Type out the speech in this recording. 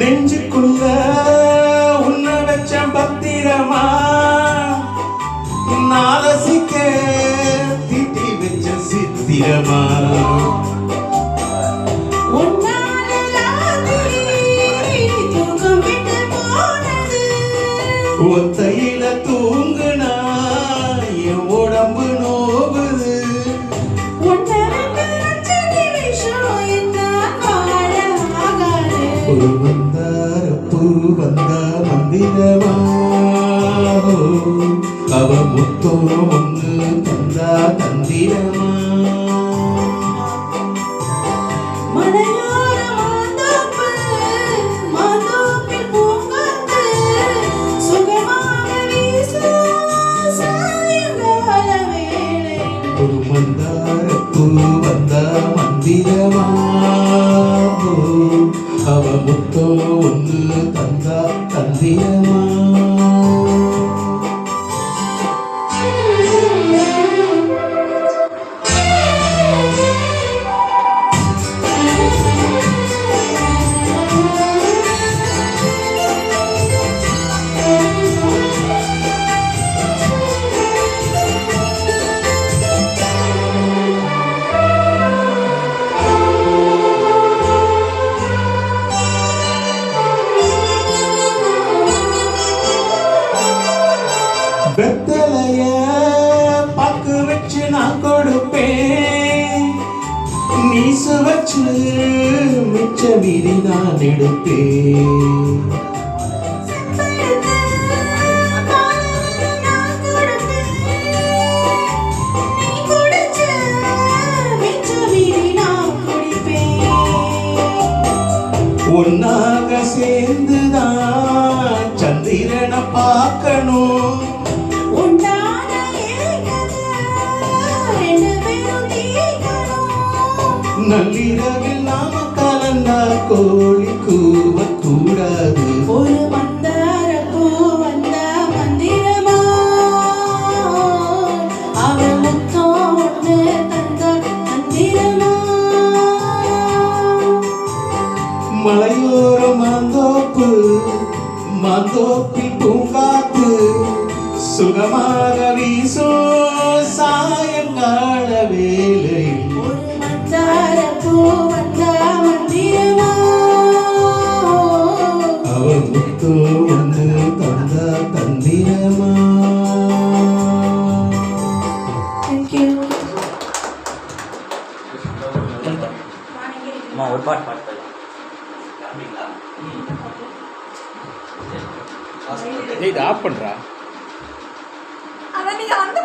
நெஞ்சுக்குள்ள உன்னை வச்ச பத்திரமா நாலசிக்க தீட்டி வச்ச சித்திரமா ஒத்தையில தூங்குனா என் உடம்பு நோவுது ஒரு வந்தார பூ வந்தா மந்திரமா அவ முத்தோ ஒன்று தந்தா தந்திரமா ஒரு மந்தார பூ வந்தா மந்திரமா அவ முத்தோ ஒன்று தந்தா தந்திரமா வெத்தலைய பாக்கு வச்சு நான் கொடுப்பேன் நீ சுவச்சு மிச்ச மீறி நான் எடுப்பேன் ஒன்னாக சேர்ந்துதான் சந்திரனை பார்க்கணும் நள்ளிரவில் நாம கலந்தா கோழி கூவ கூடாது ஒரு மந்தார பூ வந்த மந்திரமா அவள் முத்தம் ஒன்று தந்த மந்திரமா மலையோர மாந்தோப்பு மாந்தோப்பில் பூங்காத்து சுகமாக வீசும் சாயங்கால வேளையில் அவள் முத்தோ ஒன்று தந்தா தந்திரமா. ஒரு பாட்டு இது ஆஃப் பண்றா. அத நீங்க அந்த